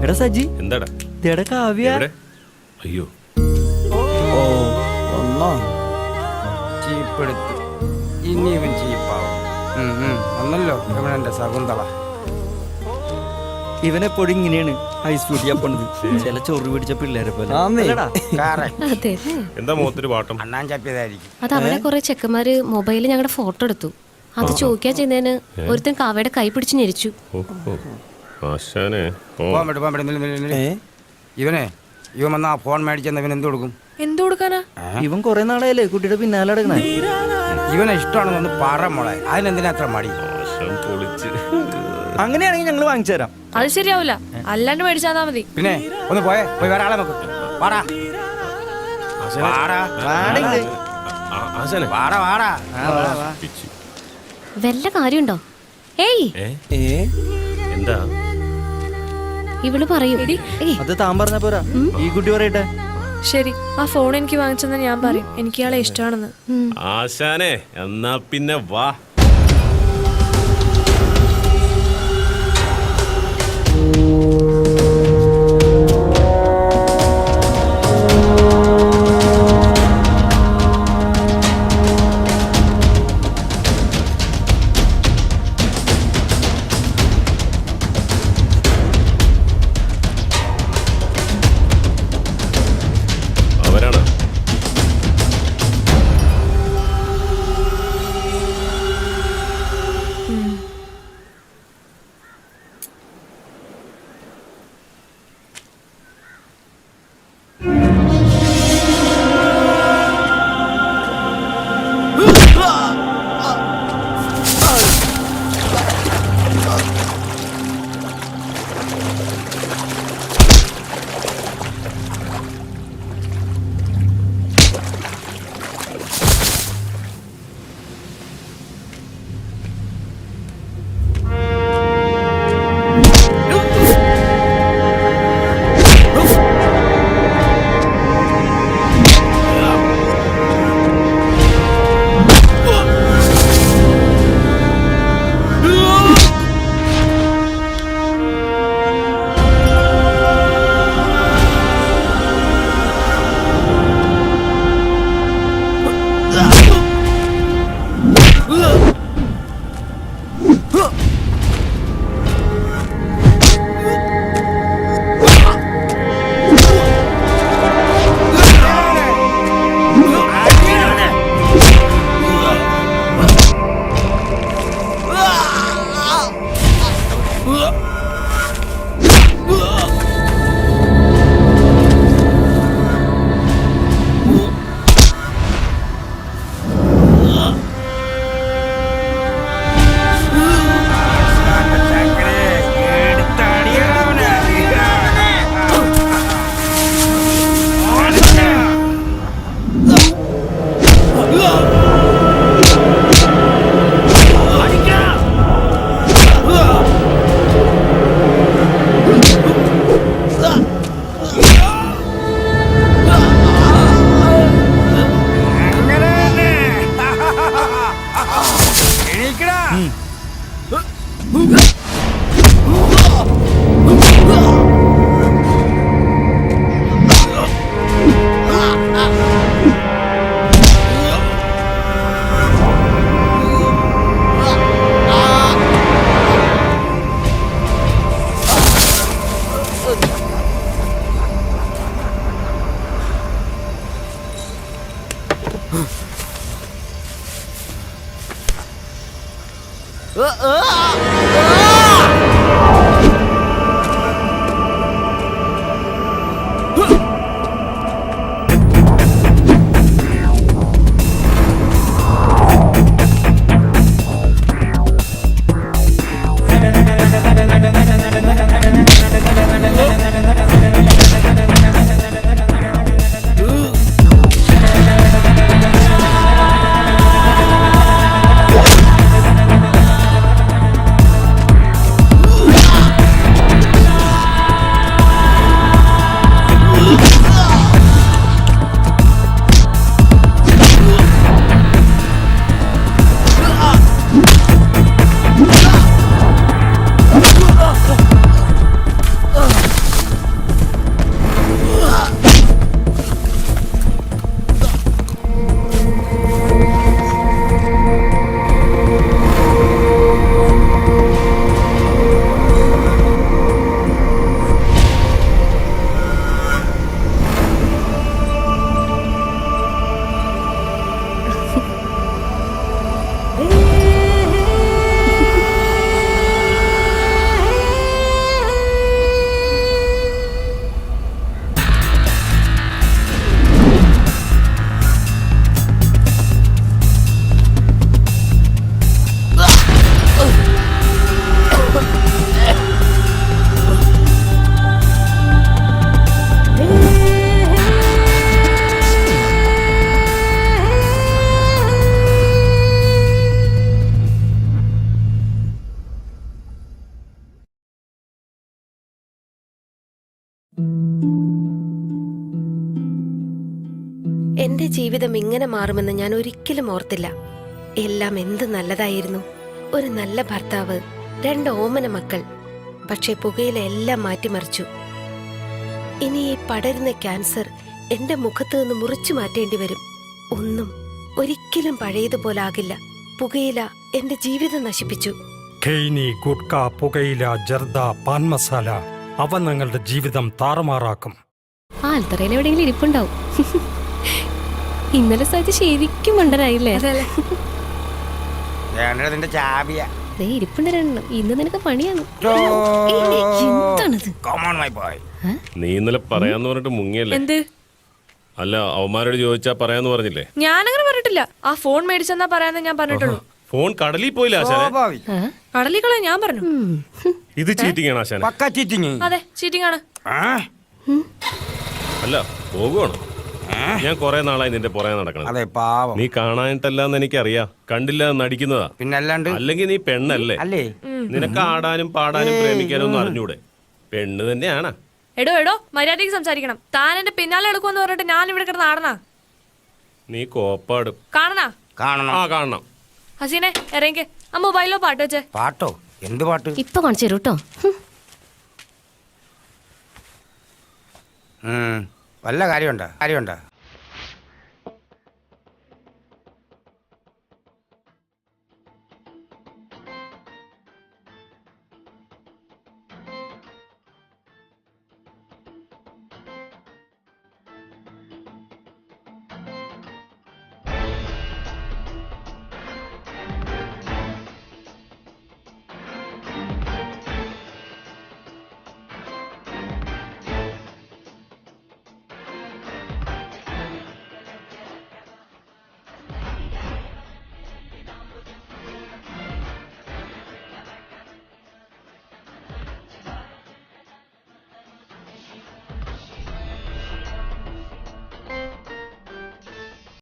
എടാ സജി, എന്താടാ ഇതെടാ കാവ്യ. അയ്യോ ഓ ഒന്നോ ചീപ്പെടുത്ത്. ഇനി ഇവൻ ചീപ്പാവും. ഒന്നല്ലോ ഇവനെന്റെ ശകുന്തള. ഇവനെപ്പോഴും ഇങ്ങനെയാണ് ഐസ് ഫ്യൂട്ടി പോണത്. ചില ചൊറി പിടിച്ച പിള്ളേരെ പോലെ. എന്താ മുഖത്തൊരു പാട്ടം? അണ്ണാൻ ചപ്പിയതായിരിക്കും. അത് അവിടെ കുറെ ചെക്കന്മാര് മൊബൈലിൽ ഞങ്ങളുടെ ഫോട്ടോ എടുത്തു. അത് ചോദിക്കാൻ ചെയ്യുന്നതിന് ഒരുത്തൻ കാവയുടെ കൈ പിടിച്ച് ഞെരിച്ചു. ഇവൻ വന്നാ ഫോൺ മേടിച്ചെന്ന് ഇവൻ എന്ത് കൊടുക്കും? എന്ത് കൊടുക്കാനാ? ഇവൻ കുറെ നാളായല്ലേ കുട്ടിയുടെ പിന്നാലെ അടങ്ങണേ. ഇവനെ ഇഷ്ടമാണെന്ന് പറ മോളെ. അതിനെന്തിനാ അത്ര മടി? അങ്ങനെയാണെങ്കിൽ ഞങ്ങൾ വാങ്ങിച്ചു തരാം. അത് ശരിയാവില്ല, അല്ലാണ്ട് മേടിച്ചാൽ മതി. പിന്നെ ഒന്ന് പോയി വേറെ ആളെ നോക്ക്. വാടാ വല്ല കാര്യമുണ്ടോ? ഏയ് എന്താ ഇവള് പറയൂ. അത് താൻ പറഞ്ഞ പോരാ, ഈ കുട്ടി പറയട്ടെ. ശരി, ആ ഫോൺ എനിക്ക് വാങ്ങിച്ചെന്ന് ഞാൻ പറയും. എനിക്ക് ഇയാളെ ഇഷ്ടമാണെന്ന്. ആശാനെ എന്നാ പിന്നെ വാ. എന്റെ ജീവിതം ഇങ്ങനെ മാറുമെന്ന് ഞാൻ ഒരിക്കലും ഓർത്തില്ല. എല്ലാം എന്ത് നല്ലതായിരുന്നു. ഒരു നല്ല ഭർത്താവ്, 2 ഓമന മക്കൾ. പക്ഷെ പുകയില എല്ലാം മാറ്റിമറിച്ചു. ഇനി ഈ പടരുന്ന ക്യാൻസർ എന്റെ മുഖത്ത് നിന്ന് മുറിച്ചു മാറ്റേണ്ടി വരും. ഒന്നും ഒരിക്കലും പഴയതുപോലാകില്ല. പുകയില എന്റെ ജീവിതം നശിപ്പിച്ചു. ഖെയ്നി, ഗുഡ്ക, പുകയില, ജർദ, പാൻ മസാല അവ നിങ്ങളുടെ ജീവിതം താറുമാറാക്കും. ആ അൽത്തറയിൽ എവിടെയെങ്കിലും ഇരിപ്പുണ്ടാവും. ഇന്നലെ സാധിച്ച് ശരിക്കും മണ്ടനായില്ലേ? അതല്ലേ വേണ്ടതിന്റെ ചാവിയ. ദേ ഇരിപ്പുണ്ട് 2. ഇന്ന് നിനക്ക് പണിയാണ്. എന്താണിത്? Common my boy. നീ ഇന്നലെ പറയാന്ന് പറഞ്ഞിട്ട് മുങ്ങിയല്ലേ? എന്ത്? അല്ല, അവന്മാരോട് ചോദിച്ചാ പറയാന്ന് പറഞ്ഞില്ലേ? ഞാനങ്ങനെ പറഞ്ഞിട്ടില്ല. ആ ഫോൺ മേടിച്ചെന്നാ പറയാന്ന് ഞാൻ പറഞ്ഞിട്ടുള്ളൂ. ഫോൺ കടലിൽ പോയില്ല ആശാനെ. സ്വാഭാവികം. കടലിക്കളെ ഞാൻ പറഞ്ഞു. ഇത് ചീറ്റിംഗ് ആണ് ആശാനെ. പക്ക ചീറ്റിങ്. അതെ, ചീറ്റിംഗ് ആണ്. അല്ല, പോകുവാണോ? ഞാൻ കുറെ നാളായി നിന്റെ പുറകെ നടക്കണം. അതെ പാവം. നീ കാണാനിട്ടല്ലാന്ന് എനിക്കറിയാം. കണ്ടില്ല നടിക്കുന്നതാ. പിന്നല്ലാണ്ട്. അല്ലെങ്കിൽ നീ പെണ്ണല്ലേ? അല്ലേ? നിനക്ക് ആടാനും പാടാനും പ്രേമിക്കാനും ഒന്നും അറിഞ്ഞൂടെ? പെണ്ണ് തന്നെയാണ്. എടോ മര്യാദയ്ക്ക് സംസാരിക്കണം. താൻ എന്റെ പിന്നാലെ എടുക്കുമെന്ന് പറഞ്ഞിട്ട് ഞാൻ ഇവിടെ കിടന്ന് ആടണ നീ കോപ്പാടും. കാണണ? കാണണം. ആ കാണണം. ഹസീനെ ഇറങ്ങിക്ക്. ആ മൊബൈലിലോ പാട്ട് വെച്ചേ. പാട്ടോ? എന്ത് പാട്ട്? ഇപ്പൊ കാണിച്ചു തരൂ കേട്ടോ. വല്ല കാര്യമുണ്ടോ?